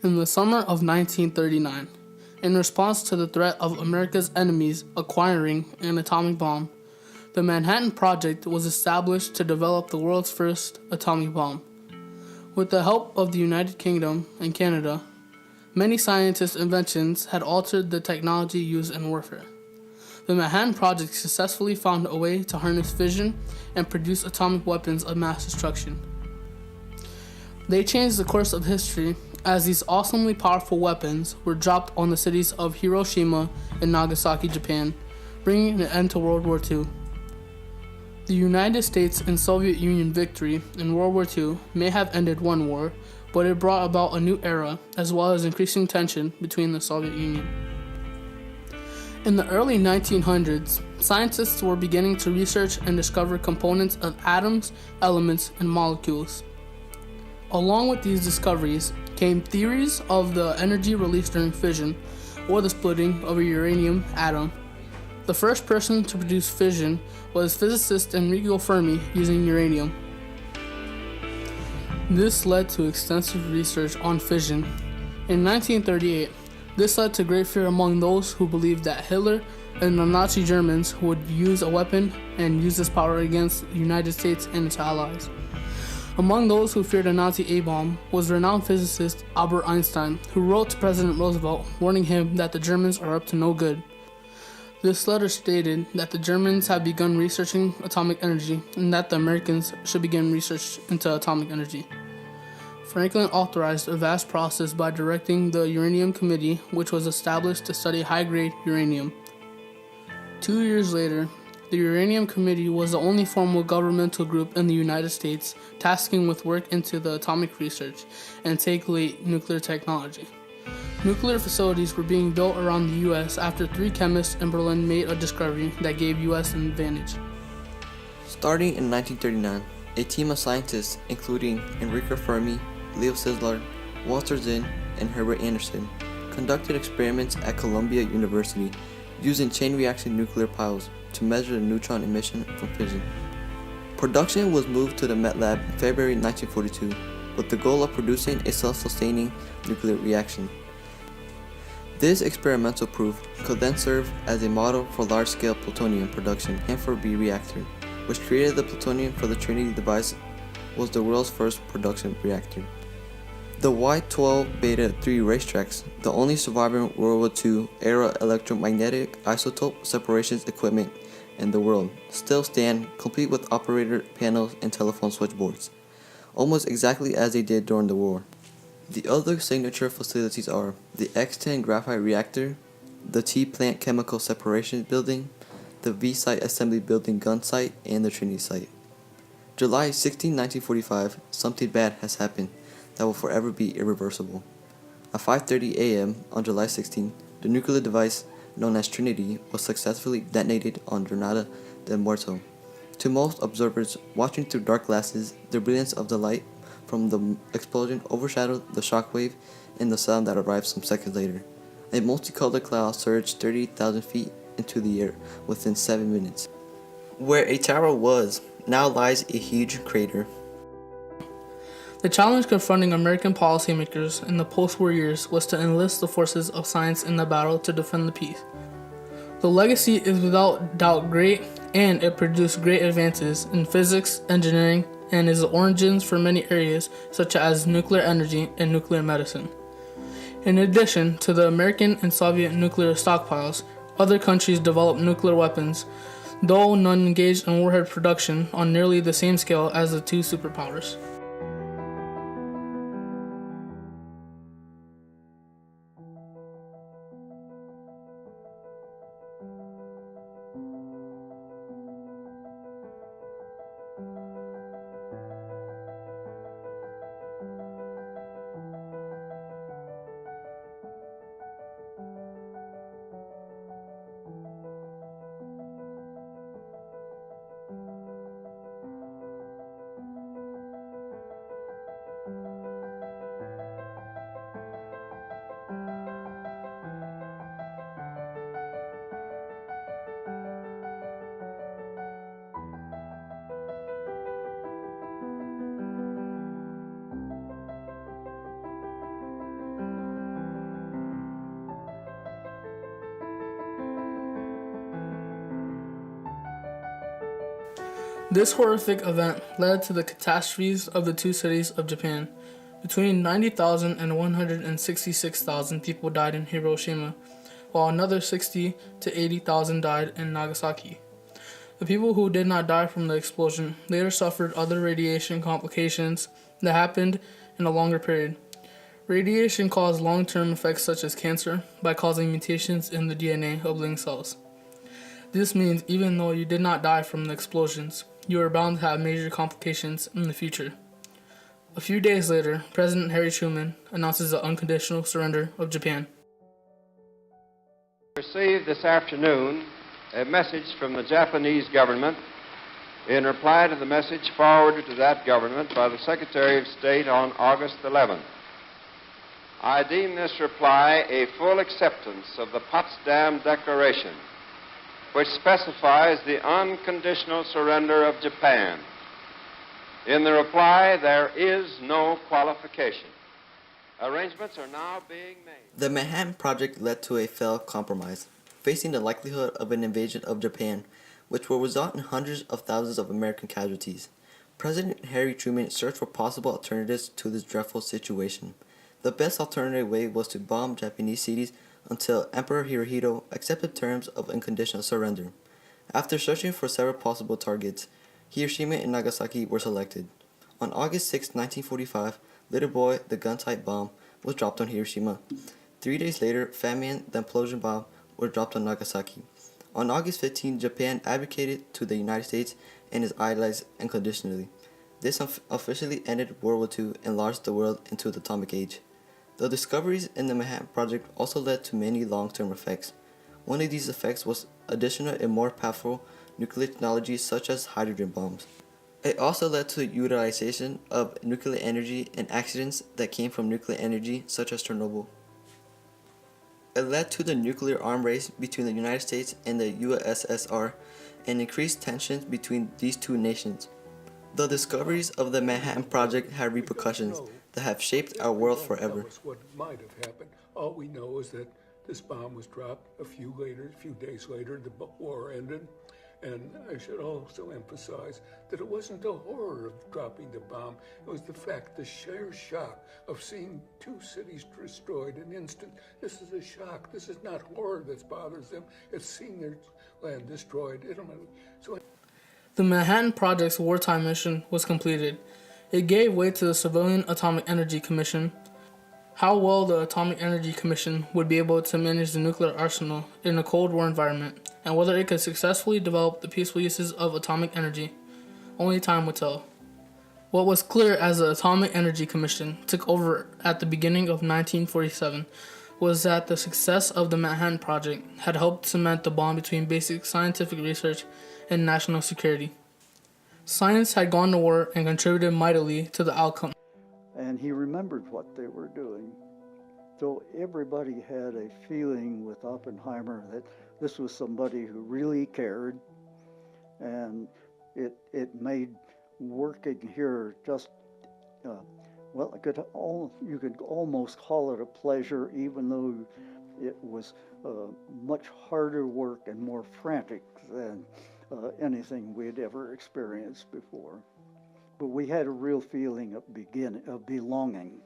In the summer of 1939, in response to the threat of America's enemies acquiring an atomic bomb, the Manhattan Project was established to develop the world's first atomic bomb. With the help of the United Kingdom and Canada, many scientists' inventions had altered the technology used in warfare. The Manhattan Project successfully found a way to harness fission and produce atomic weapons of mass destruction. They changed the course of history as these awesomely powerful weapons were dropped on the cities of Hiroshima and Nagasaki, Japan, bringing an end to World War II. The United States and Soviet Union victory in World War II may have ended one war, but it brought about a new era as well as increasing tension between the Soviet Union. In the early 1900s, scientists were beginning to research and discover components of atoms, elements, and molecules. Along with these discoveries came theories of the energy released during fission, or the splitting of a uranium atom. The first person to produce fission was physicist Enrico Fermi using uranium. This led to extensive research on fission. In 1938, this led to great fear among those who believed that Hitler and the Nazi Germans would use a weapon and use this power against the United States and its allies. Among those who feared a Nazi A-bomb was renowned physicist Albert Einstein, who wrote to President Roosevelt warning him that the Germans are up to no good. This letter stated that the Germans have begun researching atomic energy and that the Americans should begin research into atomic energy. Franklin authorized a vast process by directing the Uranium Committee, which was established to study high-grade uranium. 2 years later, the Uranium Committee was the only formal governmental group in the United States tasking with work into the atomic research and take late nuclear technology. Nuclear facilities were being built around the U.S. after 3 chemists in Berlin made a discovery that gave U.S. an advantage. Starting in 1939, a team of scientists, including Enrico Fermi, Leo Szilard, Walter Zinn, and Herbert Anderson, conducted experiments at Columbia University using chain-reaction nuclear piles to measure the neutron emission from fission. Production was moved to the Met Lab in February 1942 with the goal of producing a self-sustaining nuclear reaction. This experimental proof could then serve as a model for large-scale plutonium production and for B reactor, which created the plutonium for the Trinity device was the world's first production reactor. The Y-12 Beta 3 racetracks, the only surviving World War II era electromagnetic isotope separations equipment in the world, still stand complete with operator panels and telephone switchboards, almost exactly as they did during the war. The other signature facilities are the X-10 graphite reactor, the T-plant chemical separation building, the V-site assembly building gun site, and the Trinity site. July 16, 1945, something bad has happened that will forever be irreversible. At 5:30 a.m. on July 16, the nuclear device known as Trinity was successfully detonated on Granada del Muerto. To most observers watching through dark glasses, the brilliance of the light from the explosion overshadowed the shockwave and the sound that arrived some seconds later. A multicolored cloud surged 30,000 feet into the air within 7 minutes. Where a tower was, now lies a huge crater. The challenge confronting American policymakers in the post-war years was to enlist the forces of science in the battle to defend the peace. The legacy is without doubt great, and it produced great advances in physics, engineering, and is the origins for many areas such as nuclear energy and nuclear medicine. In addition to the American and Soviet nuclear stockpiles, other countries developed nuclear weapons, though none engaged in warhead production on nearly the same scale as the two superpowers. This horrific event led to the catastrophes of the two cities of Japan. Between 90,000 and 166,000 people died in Hiroshima, while another 60 to 80,000 died in Nagasaki. The people who did not die from the explosion later suffered other radiation complications that happened in a longer period. Radiation caused long-term effects such as cancer by causing mutations in the DNA of living cells. This means even though you did not die from the explosions, you are bound to have major complications in the future. A few days later, President Harry Truman announces the unconditional surrender of Japan. Received this afternoon a message from the Japanese government in reply to the message forwarded to that government by the Secretary of State on August 11th. I deem this reply a full acceptance of the Potsdam Declaration, which specifies the unconditional surrender of Japan. In the reply, there is no qualification. Arrangements are now being made. The Manhattan Project led to a failed compromise, facing the likelihood of an invasion of Japan, which will result in hundreds of thousands of American casualties. President Harry Truman searched for possible alternatives to this dreadful situation. The best alternative way was to bomb Japanese cities until Emperor Hirohito accepted terms of unconditional surrender. After searching for several possible targets, Hiroshima and Nagasaki were selected. On August 6, 1945, Little Boy, the gun-type bomb, was dropped on Hiroshima. 3 days later, Famine, the implosion bomb, were dropped on Nagasaki. On August 15, Japan abdicated to the United States and its allies unconditionally. This officially ended World War II and launched the world into the atomic age. The discoveries in the Manhattan Project also led to many long-term effects. One of these effects was additional and more powerful nuclear technologies such as hydrogen bombs. It also led to the utilization of nuclear energy and accidents that came from nuclear energy, such as Chernobyl. It led to the nuclear arms race between the United States and the USSR and increased tensions between these two nations. The discoveries of the Manhattan Project had repercussions that have shaped our world forever. Tell us what might have happened. All we know is that this bomb was dropped a few days later, the war ended. And I should also emphasize that it wasn't the horror of dropping the bomb, it was the fact, the sheer shock of seeing two cities destroyed in an instant. This is a shock. This is not horror that bothers them. It's seeing their land destroyed. The Manhattan Project's wartime mission was completed. It gave way to the Civilian Atomic Energy Commission. How well the Atomic Energy Commission would be able to manage the nuclear arsenal in a Cold War environment, and whether it could successfully develop the peaceful uses of atomic energy, only time would tell. What was clear as the Atomic Energy Commission took over at the beginning of 1947 was that the success of the Manhattan Project had helped cement the bond between basic scientific research and national security. Science had gone to war and contributed mightily to the outcome. And he remembered what they were doing. So everybody had a feeling with Oppenheimer that this was somebody who really cared, and it made working here just, you could almost call it a pleasure, even though it was much harder work and more frantic than anything we had ever experienced before. But we had a real feeling of belonging.